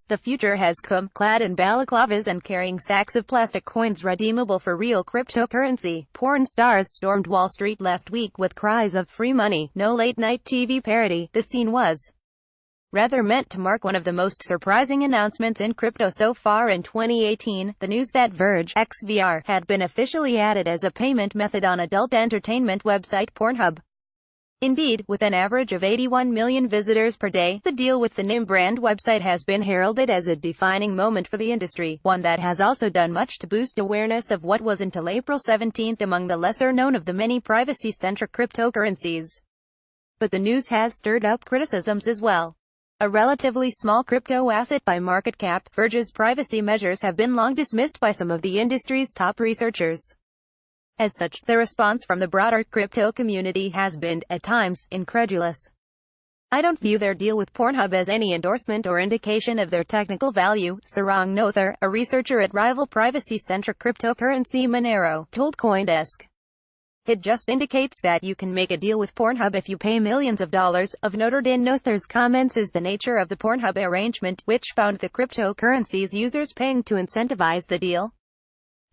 The future has come, clad in balaclavas and carrying sacks of plastic coins redeemable for real cryptocurrency. Porn stars stormed Wall Street last week with cries of "free money, no late-night TV parody." The scene was rather meant to mark one of the most surprising announcements in crypto so far in 2018, the news that Verge XVR had been officially added as a payment method on adult entertainment website Pornhub. Indeed, with an average of 81 million visitors per day, the deal with the name brand website has been heralded as a defining moment for the industry, one that has also done much to boost awareness of what was until April 17 among the lesser-known of the many privacy-centric cryptocurrencies. But the news has stirred up criticisms as well. A relatively small crypto asset by market cap, Verge's privacy measures have been long dismissed by some of the industry's top researchers. As such, the response from the broader crypto community has been, at times, incredulous. "I don't view their deal with Pornhub as any endorsement or indication of their technical value," Sarang Nothar, a researcher at rival privacy-centric cryptocurrency Monero, told CoinDesk. "It just indicates that you can make a deal with Pornhub if you pay millions of dollars." Of note in Nothar's comments is the nature of the Pornhub arrangement, which found the cryptocurrency's users paying to incentivize the deal.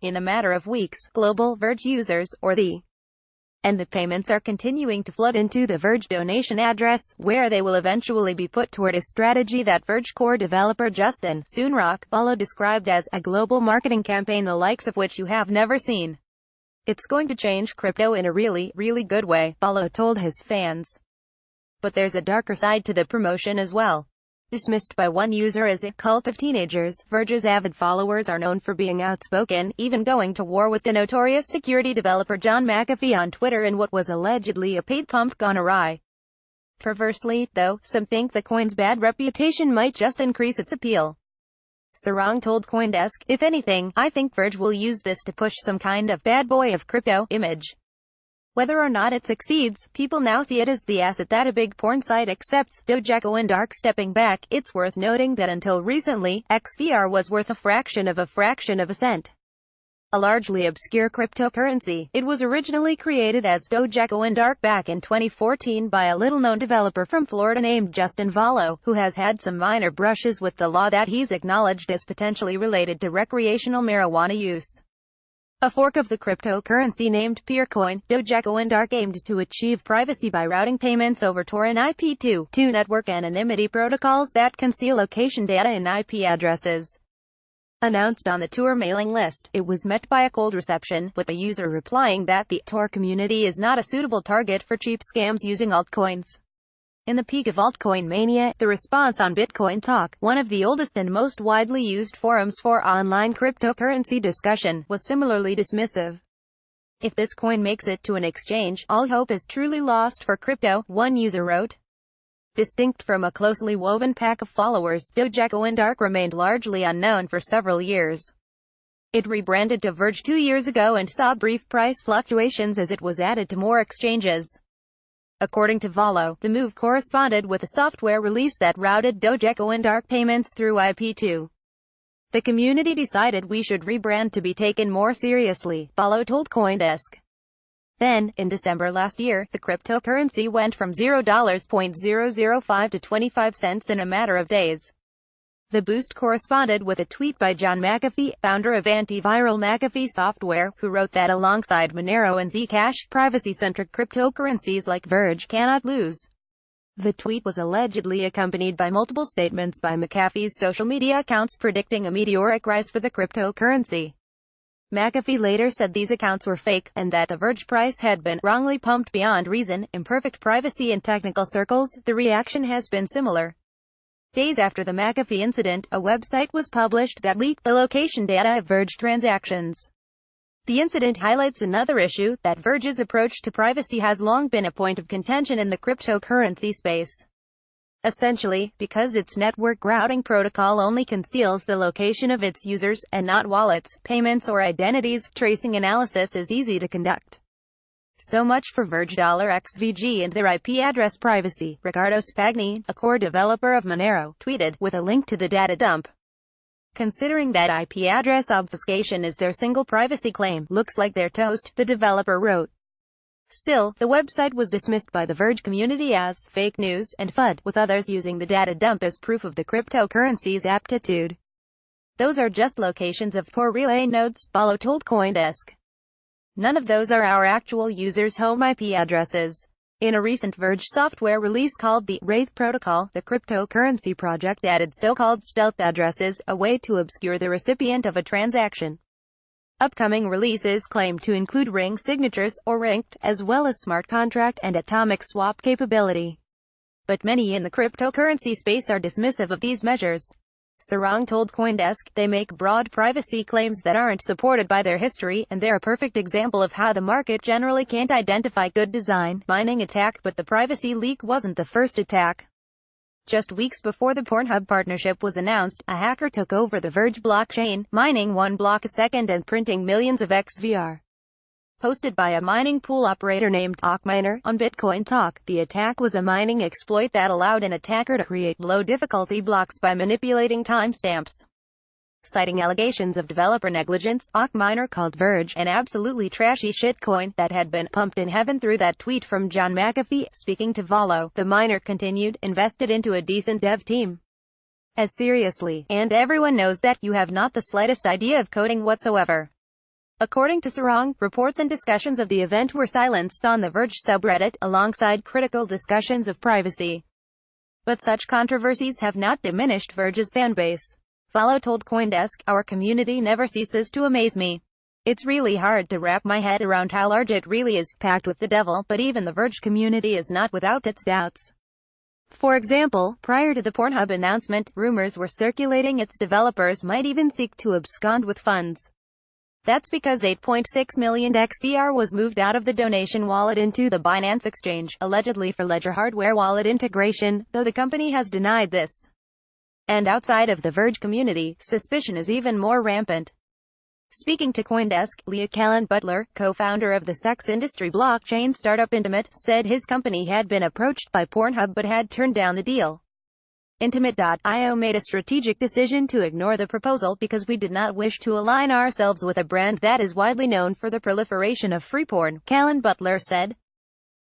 In a matter of weeks, global Verge users, or the payments are continuing to flood into the Verge donation address, where they will eventually be put toward a strategy that Verge core developer Justin Soonrock Follow described as a global marketing campaign the likes of which you have never seen. "It's going to change crypto in a really, really good way," Follow told his fans. But there's a darker side to the promotion as well. Dismissed by one user as a cult of teenagers, Verge's avid followers are known for being outspoken, even going to war with the notorious security developer John McAfee on Twitter in what was allegedly a paid pump gone awry. Perversely, though, some think the coin's bad reputation might just increase its appeal. Sarang told CoinDesk, "If anything, I think Verge will use this to push some kind of bad boy of crypto image. Whether or not it succeeds, people now see it as the asset that a big porn site accepts." Dojaco and Dark stepping back, it's worth noting that until recently, XVR was worth a fraction of a cent. A largely obscure cryptocurrency, it was originally created as Dojaco and Dark back in 2014 by a little-known developer from Florida named Justin Follow, who has had some minor brushes with the law that he's acknowledged as potentially related to recreational marijuana use. A fork of the cryptocurrency named Peercoin, Dojaco and Dark aimed to achieve privacy by routing payments over Tor and IP2 network anonymity protocols that conceal location data and IP addresses. Announced on the Tor mailing list, it was met by a cold reception, with a user replying that the Tor community is not a suitable target for cheap scams using altcoins. In the peak of altcoin mania, the response on Bitcoin Talk, one of the oldest and most widely used forums for online cryptocurrency discussion, was similarly dismissive. "If this coin makes it to an exchange, all hope is truly lost for crypto," one user wrote. Distinct from a closely woven pack of followers, Dojaco and Dark remained largely unknown for several years. It rebranded to Verge 2 years ago and saw brief price fluctuations as it was added to more exchanges. According to Follow, the move corresponded with a software release that routed Dojaco and Dark payments through IP2. "The community decided we should rebrand to be taken more seriously," Follow told CoinDesk. Then, in December last year, the cryptocurrency went from $0.005 to 25 cents in a matter of days. The boost corresponded with a tweet by John McAfee, founder of antiviral McAfee Software, who wrote that alongside Monero and Zcash, privacy-centric cryptocurrencies like Verge cannot lose. The tweet was allegedly accompanied by multiple statements by McAfee's social media accounts predicting a meteoric rise for the cryptocurrency. McAfee later said these accounts were fake, and that the Verge price had been wrongly pumped beyond reason. Imperfect privacy in technical circles, the reaction has been similar. Days after the McAfee incident, a website was published that leaked the location data of Verge transactions. The incident highlights another issue, that Verge's approach to privacy has long been a point of contention in the cryptocurrency space. Essentially, because its network routing protocol only conceals the location of its users, and not wallets, payments or identities, tracing analysis is easy to conduct. So much for Verge $XVG and their IP address privacy, Riccardo Spagni, a core developer of Monero, tweeted, with a link to the data dump. "Considering that IP address obfuscation is their single privacy claim, looks like they're toast," the developer wrote. Still, the website was dismissed by the Verge community as fake news and FUD, with others using the data dump as proof of the cryptocurrency's aptitude. Those are just locations of poor relay nodes, Follow told CoinDesk. None of those are our actual users' home IP addresses. In a recent Verge software release called the Wraith Protocol, the cryptocurrency project added so-called stealth addresses, a way to obscure the recipient of a transaction. Upcoming releases claim to include ring signatures, or RINKed, as well as smart contract and atomic swap capability. But many in the cryptocurrency space are dismissive of these measures. Sarang told CoinDesk, they make broad privacy claims that aren't supported by their history, and they're a perfect example of how the market generally can't identify good design mining attack, but the privacy leak wasn't the first attack. Just weeks before the Pornhub partnership was announced, a hacker took over the Verge blockchain, mining 1 block a second and printing millions of XVR. Posted by a mining pool operator named Miner on Bitcoin Talk, the attack was a mining exploit that allowed an attacker to create low-difficulty blocks by manipulating timestamps. Citing allegations of developer negligence, Miner called Verge an absolutely trashy shitcoin that had been pumped in heaven through that tweet from John McAfee. Speaking to Follow, the miner continued, invested into a decent dev team. As seriously, and everyone knows that, you have not the slightest idea of coding whatsoever. According to Sarang, reports and discussions of the event were silenced on the Verge subreddit, alongside critical discussions of privacy. But such controversies have not diminished Verge's fanbase. Follow told CoinDesk, our community never ceases to amaze me. It's really hard to wrap my head around how large it really is, packed with the devil, but even the Verge community is not without its doubts. For example, prior to the Pornhub announcement, rumors were circulating its developers might even seek to abscond with funds. That's because 8.6 million XVR was moved out of the donation wallet into the Binance exchange, allegedly for Ledger hardware wallet integration, though the company has denied this. And outside of the Verge community, suspicion is even more rampant. Speaking to CoinDesk, Leah Callan Butler, co-founder of the sex industry blockchain startup Intimate, said his company had been approached by Pornhub but had turned down the deal. Intimate.io made a strategic decision to ignore the proposal because we did not wish to align ourselves with a brand that is widely known for the proliferation of free porn, Callan Butler said.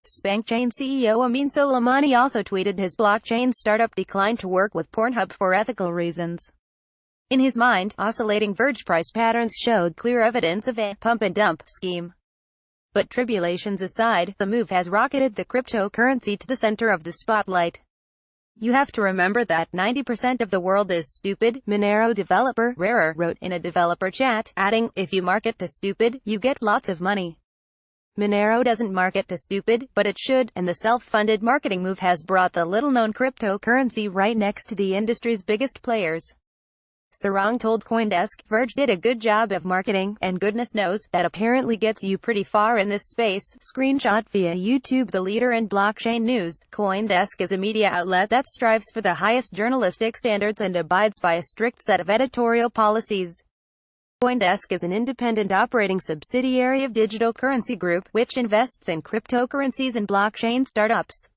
SpankChain CEO Amin Soleimani also tweeted his blockchain startup declined to work with Pornhub for ethical reasons. In his mind, oscillating Verge price patterns showed clear evidence of a pump-and-dump scheme. But tribulations aside, the move has rocketed the cryptocurrency to the center of the spotlight. You have to remember that 90% of the world is stupid, Monero developer Rarer wrote in a developer chat, adding, if you market to stupid, you get lots of money. Monero doesn't market to stupid, but it should, and the self-funded marketing move has brought the little-known cryptocurrency right next to the industry's biggest players. Sarang told CoinDesk, Verge did a good job of marketing, and goodness knows, that apparently gets you pretty far in this space. Screenshot via YouTube. The leader in blockchain news, CoinDesk is a media outlet that strives for the highest journalistic standards and abides by a strict set of editorial policies. CoinDesk is an independent operating subsidiary of Digital Currency Group, which invests in cryptocurrencies and blockchain startups.